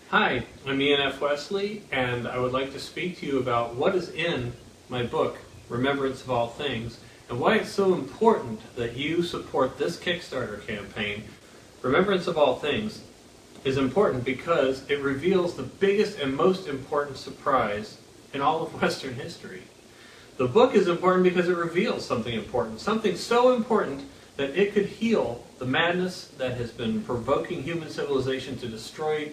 Hi, I'm Ian F. Wesley, and I would like to speak to you about what is in my book, Remembrance of All Things, and why it's so important that you support this Kickstarter campaign. Remembrance of All Things is important because it reveals the biggest and most important surprise in all of Western history. The book is important because it reveals something important, something so important that it could heal the madness that has been provoking human civilization to destroy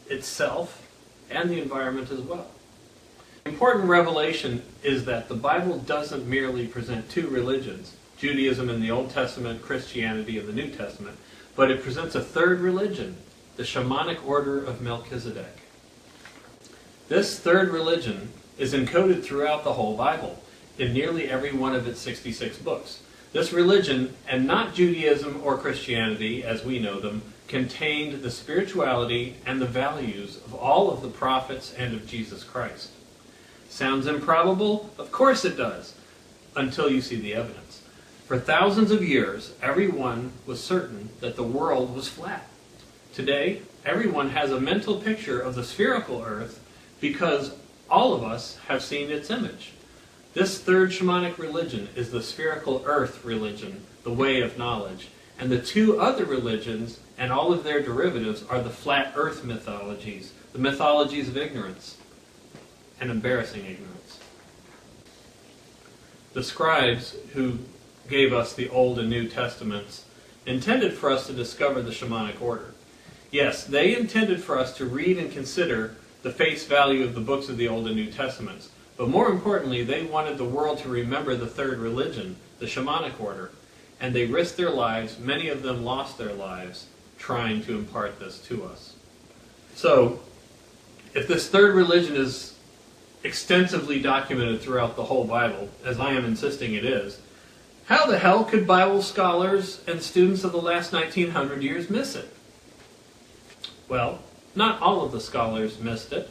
itself and the environment as well. The important revelation is that the Bible doesn't merely present two religions, Judaism in the Old Testament, Christianity in the New Testament, but it presents a third religion, the Shamanic order of Melchizedek. This third religion is encoded throughout the whole Bible, in nearly every one of its 66 books. This religion, and not Judaism or Christianity as we know them, contained the spirituality and the values of all of the prophets and of Jesus Christ. Sounds improbable? Of course it does, until you see the evidence. For thousands of years, everyone was certain that the world was flat. Today, everyone has a mental picture of the spherical earth because all of us have seen its image. This third shamanic religion is the spherical earth religion, the way of knowledge. And the two other religions and all of their derivatives are the flat earth mythologies, the mythologies of ignorance, and embarrassing ignorance. The scribes who gave us the Old and New Testaments intended for us to discover the shamanic order. Yes, they intended for us to read and consider the face value of the books of the Old and New Testaments. But more importantly, they wanted the world to remember the third religion, the shamanic order. And they risked their lives, many of them lost their lives, trying to impart this to us. So, if this third religion is extensively documented throughout the whole Bible, as I am insisting it is, how the hell could Bible scholars and students of the last 1900 years miss it? Well, not all of the scholars missed it.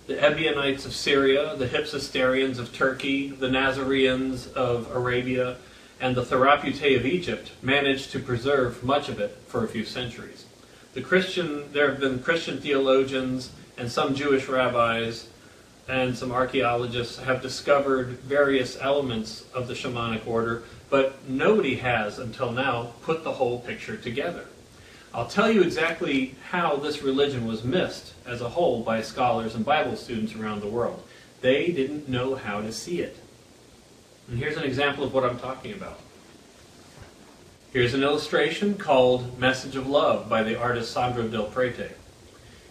The Ebionites of Syria, the Hypsisterians of Turkey, the Nazareans of Arabia, and the Theraputae of Egypt managed to preserve much of it for a few centuries. There have been Christian theologians and some Jewish rabbis and some archaeologists have discovered various elements of the shamanic order, but nobody has, until now, put the whole picture together. I'll tell you exactly how this religion was missed as a whole by scholars and Bible students around the world. They didn't know how to see it. And here's an example of what I'm talking about. Here's an illustration called Message of Love by the artist Sandro Del Prete.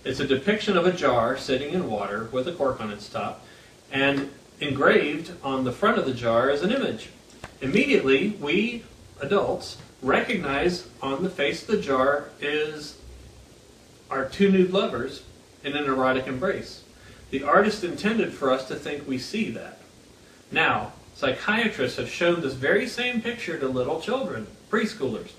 It's a depiction of a jar sitting in water with a cork on its top, and engraved on the front of the jar is an image. Immediately, we adults recognize on the face of the jar are two nude lovers in an erotic embrace. The artist intended for us to think we see that. Now, psychiatrists have shown this very same picture to little children, preschoolers,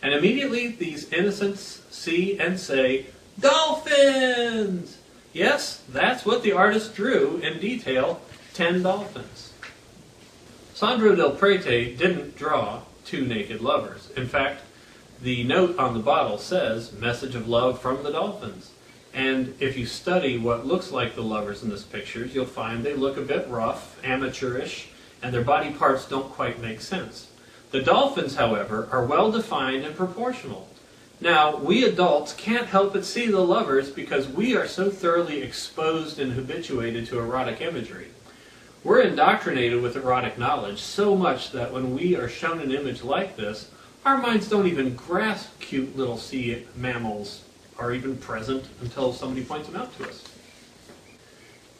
and immediately these innocents see and say, "Dolphins!" Yes, that's what the artist drew in detail, 10 dolphins. Sandro Del Prete didn't draw two naked lovers. In fact, the note on the bottle says, "Message of love from the dolphins." And if you study what looks like the lovers in this picture, you'll find they look a bit rough, amateurish, and their body parts don't quite make sense. The dolphins, however, are well defined and proportional. Now, we adults can't help but see the lovers because we are so thoroughly exposed and habituated to erotic imagery. We're indoctrinated with erotic knowledge so much that when we are shown an image like this, our minds don't even grasp cute little sea mammals are even present until somebody points them out to us.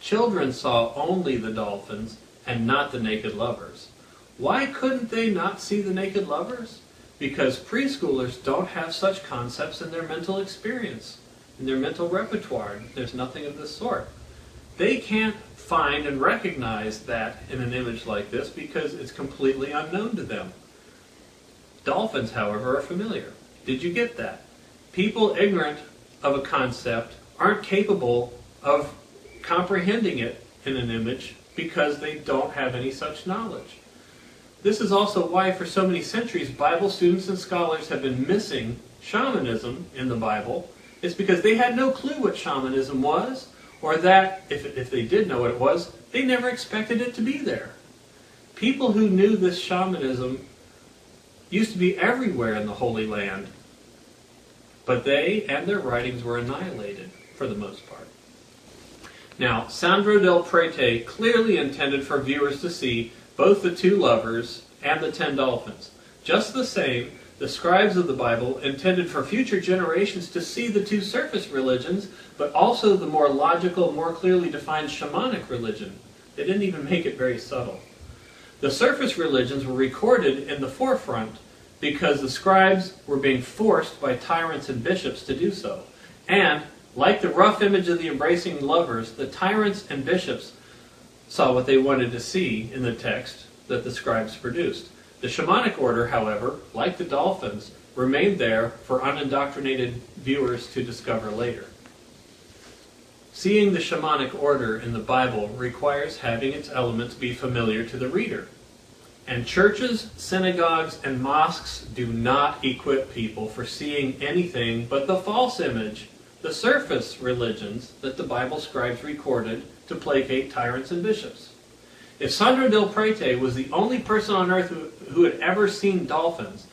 Children saw only the dolphins and not the naked lovers. Why couldn't they not see the naked lovers? Because preschoolers don't have such concepts in their mental experience, in their mental repertoire. There's nothing of this sort. They can't find and recognize that in an image like this because it's completely unknown to them. Dolphins, however, are familiar. Did you get that? People ignorant of a concept aren't capable of comprehending it in an image because they don't have any such knowledge. This is also why for so many centuries Bible students and scholars have been missing shamanism in the Bible It's because they had no clue what shamanism was, or that, if they did know what it was, they never expected it to be there. People who knew this shamanism used to be everywhere in the Holy Land, but they and their writings were annihilated, for the most part. Now, Sandro del Prete clearly intended for viewers to see both the two lovers and the 10 dolphins. Just the same, the scribes of the Bible intended for future generations to see the two surface religions, but also the more logical, more clearly defined shamanic religion. They didn't even make it very subtle. The surface religions were recorded in the forefront because the scribes were being forced by tyrants and bishops to do so. And, like the rough image of the embracing lovers, the tyrants and bishops saw what they wanted to see in the text that the scribes produced. The shamanic order, however, like the dolphins, remained there for unindoctrinated viewers to discover later. Seeing the shamanic order in the Bible requires having its elements be familiar to the reader. And churches, synagogues, and mosques do not equip people for seeing anything but the false image, the surface religions that the Bible scribes recorded to placate tyrants and bishops. If Sandro del Prete was the only person on earth who had ever seen dolphins,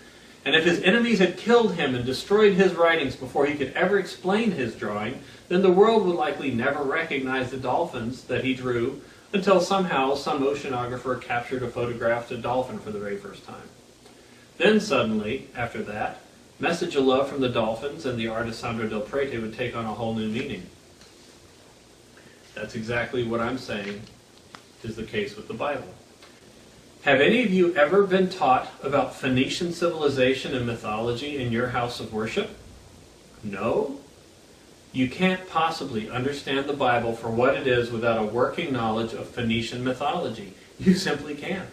and if his enemies had killed him and destroyed his writings before he could ever explain his drawing, then the world would likely never recognize the dolphins that he drew until somehow some oceanographer captured a photograph of a dolphin for the very first time. Then suddenly, after that, message of love from the dolphins and the artist Sandro del Prete would take on a whole new meaning. That's exactly what I'm saying is the case with the Bible. Have any of you ever been taught about Phoenician civilization and mythology in your house of worship? No? You can't possibly understand the Bible for what it is without a working knowledge of Phoenician mythology. You simply can't.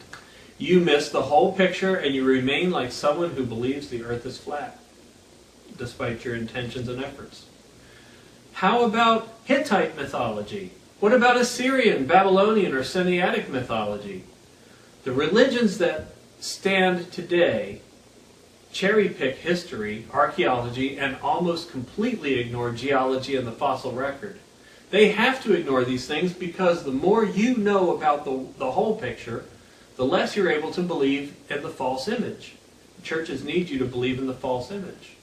You miss the whole picture and you remain like someone who believes the earth is flat, despite your intentions and efforts. How about Hittite mythology? What about Assyrian, Babylonian, or Sinaitic mythology? The religions that stand today cherry-pick history, archaeology, and almost completely ignore geology and the fossil record. They have to ignore these things because the more you know about the whole picture, the less you're able to believe in the false image. Churches need you to believe in the false image.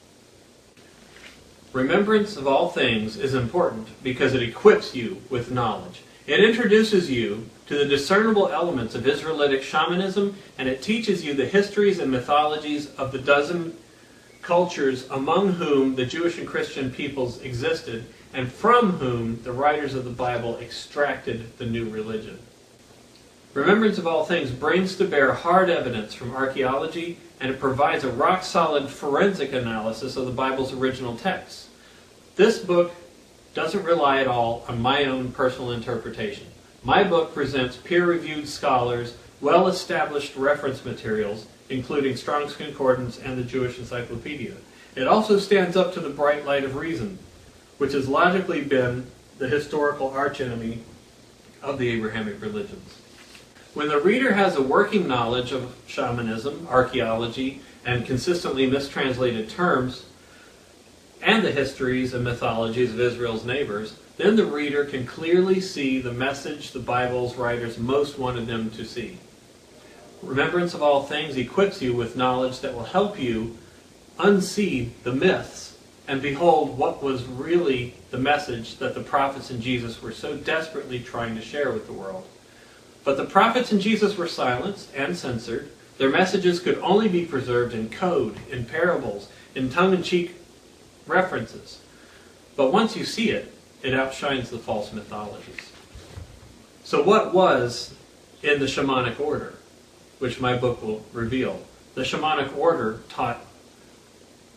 Remembrance of all things is important because it equips you with knowledge. It introduces you to the discernible elements of Israelitic shamanism, and it teaches you the histories and mythologies of the dozen cultures among whom the Jewish and Christian peoples existed, and from whom the writers of the Bible extracted the new religion. Remembrance of all things brings to bear hard evidence from archaeology, and it provides a rock-solid forensic analysis of the Bible's original texts. This book doesn't rely at all on my own personal interpretation. My book presents peer-reviewed scholars, well-established reference materials, including Strong's Concordance and the Jewish Encyclopedia. It also stands up to the bright light of reason, which has logically been the historical archenemy of the Abrahamic religions. When the reader has a working knowledge of shamanism, archaeology, and consistently mistranslated terms, and the histories and mythologies of Israel's neighbors, then the reader can clearly see the message the Bible's writers most wanted them to see. Remembrance of all things equips you with knowledge that will help you unsee the myths and behold what was really the message that the prophets and Jesus were so desperately trying to share with the world. But the prophets and Jesus were silenced and censored. Their messages could only be preserved in code, in parables, in tongue-in-cheek references. But once you see it, it outshines the false mythologies. So what was in the shamanic order, which my book will reveal? The shamanic order taught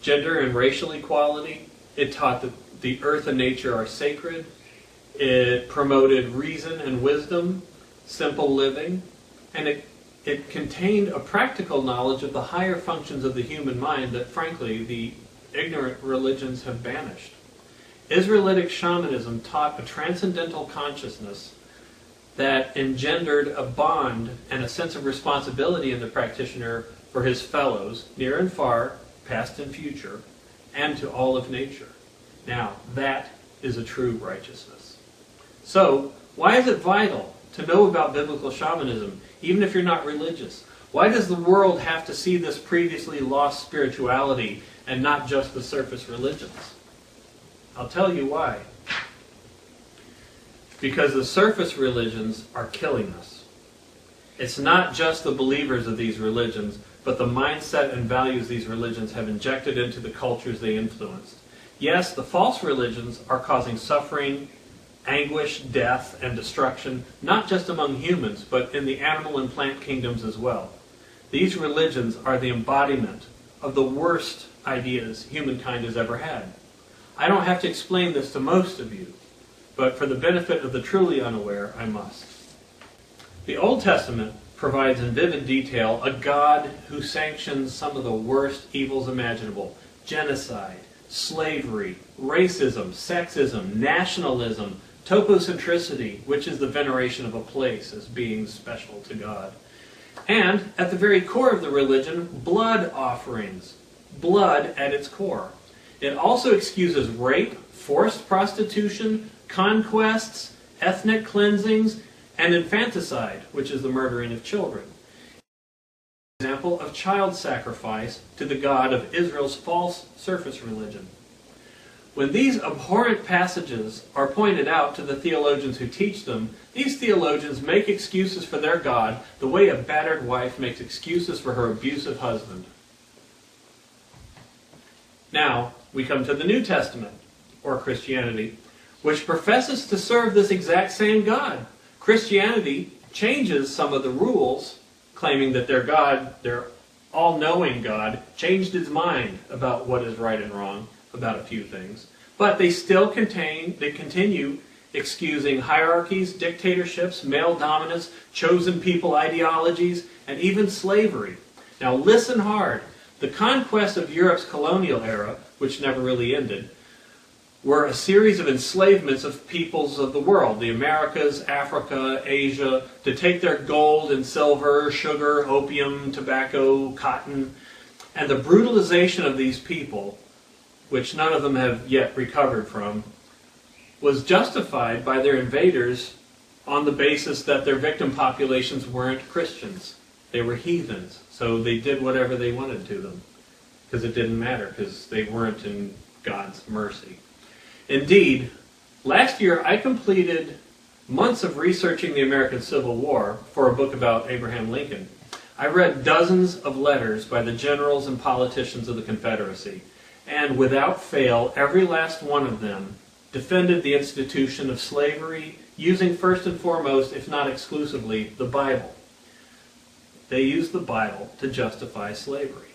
gender and racial equality. It taught that the earth and nature are sacred. It promoted reason and wisdom, simple living, and it contained a practical knowledge of the higher functions of the human mind that, frankly, the ignorant religions have banished. Israelitic shamanism taught a transcendental consciousness that engendered a bond and a sense of responsibility in the practitioner for his fellows, near and far, past and future, and to all of nature. Now, that is a true righteousness. So, why is it vital to know about biblical shamanism, even if you're not religious? Why does the world have to see this previously lost spirituality and not just the surface religions? I'll tell you why. Because the surface religions are killing us. It's not just the believers of these religions, but the mindset and values these religions have injected into the cultures they influenced. Yes, the false religions are causing suffering, anguish, death, and destruction, not just among humans, but in the animal and plant kingdoms as well. These religions are the embodiment of the worst ideas humankind has ever had. I don't have to explain this to most of you, but for the benefit of the truly unaware, I must. The Old Testament provides in vivid detail a God who sanctions some of the worst evils imaginable: genocide, slavery, racism, sexism, nationalism, topocentricity, which is the veneration of a place as being special to God. And at the very core of the religion, blood offerings. Blood at its core. It also excuses rape, forced prostitution, conquests, ethnic cleansings, and infanticide, which is the murdering of children. An example of child sacrifice to the God of Israel's false surface religion. When these abhorrent passages are pointed out to the theologians who teach them, these theologians make excuses for their God the way a battered wife makes excuses for her abusive husband. Now, we come to the New Testament, or Christianity, which professes to serve this exact same God. Christianity changes some of the rules, claiming that their God, their all-knowing God, changed his mind about what is right and wrong, about a few things. But they still continue excusing hierarchies, dictatorships, male dominance, chosen people ideologies, and even slavery. Now listen hard. The conquest of Europe's colonial era, which never really ended, were a series of enslavements of peoples of the world, the Americas, Africa, Asia, to take their gold and silver, sugar, opium, tobacco, cotton, and the brutalization of these people, which none of them have yet recovered from, was justified by their invaders on the basis that their victim populations weren't Christians. They were heathens, so they did whatever they wanted to them, because it didn't matter, because they weren't in God's mercy. Indeed, last year I completed months of researching the American Civil War for a book about Abraham Lincoln. I read dozens of letters by the generals and politicians of the Confederacy, and without fail, every last one of them defended the institution of slavery, using first and foremost, if not exclusively, the Bible. They used the Bible to justify slavery.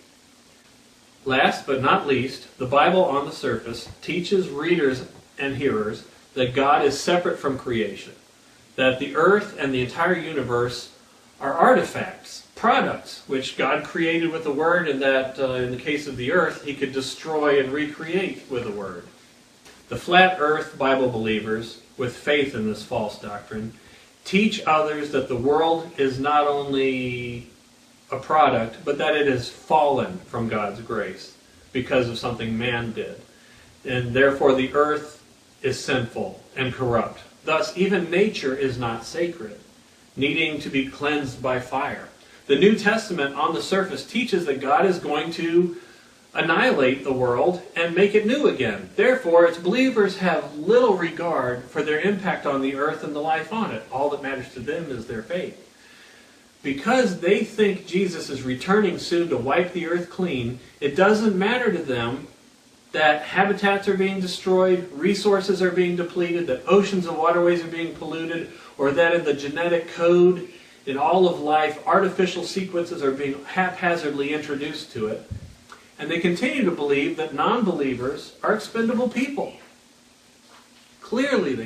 Last but not least, the Bible on the surface teaches readers and hearers that God is separate from creation, that the earth and the entire universe are artifacts, products, which God created with the Word, and that in the case of the earth, he could destroy and recreate with the Word. The flat earth Bible believers, with faith in this false doctrine, teach others that the world is not only a product, but that it has fallen from God's grace because of something man did. And therefore the earth is sinful and corrupt. Thus, even nature is not sacred, needing to be cleansed by fire. The New Testament on the surface teaches that God is going to annihilate the world and make it new again. Therefore, its believers have little regard for their impact on the earth and the life on it. All that matters to them is their faith. Because they think Jesus is returning soon to wipe the earth clean, it doesn't matter to them that habitats are being destroyed, resources are being depleted, that oceans and waterways are being polluted, or that in the genetic code in all of life, artificial sequences are being haphazardly introduced to it. And they continue to believe that non-believers are expendable people. Clearly, they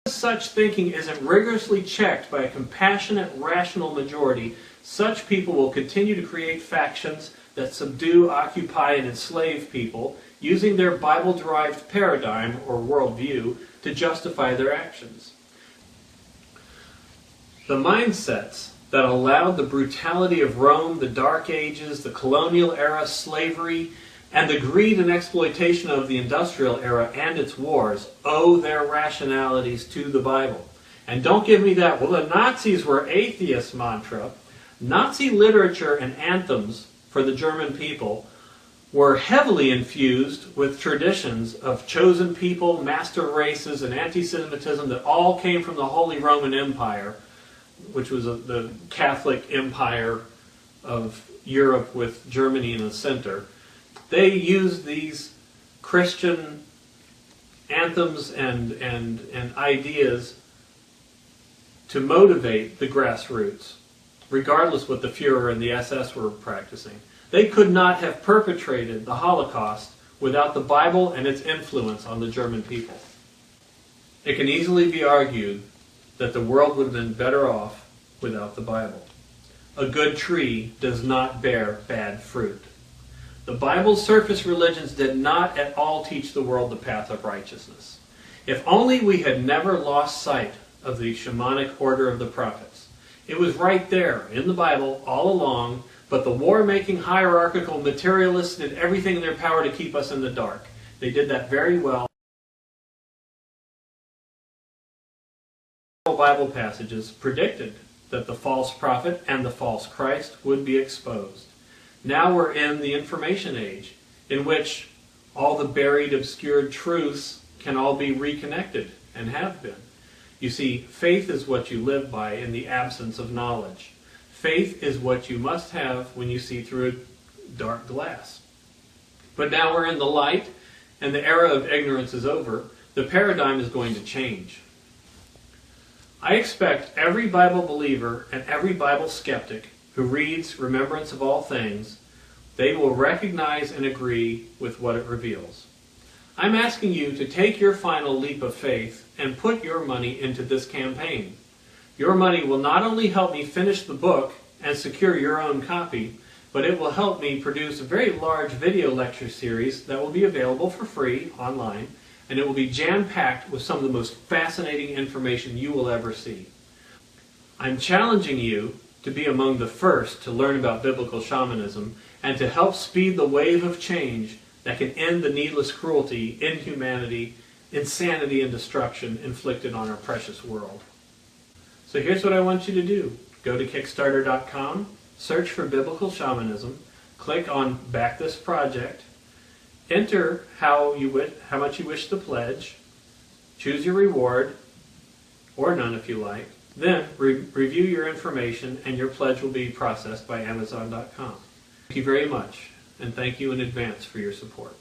such thinking isn't rigorously checked by a compassionate, rational majority, such people will continue to create factions that subdue, occupy, and enslave people, using their Bible-derived paradigm or worldview to justify their actions. The mindsets that allowed the brutality of Rome, the Dark Ages, the colonial era, slavery, and the greed and exploitation of the industrial era and its wars owe their rationalities to the Bible. And don't give me that, well, the Nazis were atheists mantra. Nazi literature and anthems for the German people were heavily infused with traditions of chosen people, master races, and anti-Semitism that all came from the Holy Roman Empire, which was the Catholic Empire of Europe with Germany in the center. They used these Christian anthems and ideas to motivate the grassroots, regardless what the Fuhrer and the SS were practicing. They could not have perpetrated the Holocaust without the Bible and its influence on the German people. It can easily be argued that the world would have been better off without the Bible. A good tree does not bear bad fruit. The Bible's surface religions did not at all teach the world the path of righteousness. If only we had never lost sight of the shamanic order of the prophets. It was right there in the Bible all along, but the war-making hierarchical materialists did everything in their power to keep us in the dark. They did that very well. Bible passages predicted that the false prophet and the false Christ would be exposed. Now we're in the information age, in which all the buried, obscured truths can all be reconnected, and have been. You see, faith is what you live by in the absence of knowledge. Faith is what you must have when you see through a dark glass. But now we're in the light, and the era of ignorance is over. The paradigm is going to change. I expect every Bible believer and every Bible skeptic who reads Remembrance of All Things, they will recognize and agree with what it reveals. I'm asking you to take your final leap of faith and put your money into this campaign. Your money will not only help me finish the book and secure your own copy, but it will help me produce a very large video lecture series that will be available for free online, and it will be jam-packed with some of the most fascinating information you will ever see. I'm challenging you to be among the first to learn about biblical shamanism and to help speed the wave of change that can end the needless cruelty, inhumanity, insanity, and destruction inflicted on our precious world. So here's what I want you to do. Go to KickStarter.com, search for Biblical Shamanism, click on Back This Project, enter how much you wish to pledge, choose your reward, or none if you like, then review your information and your pledge will be processed by Amazon.com. Thank you very much, and thank you in advance for your support.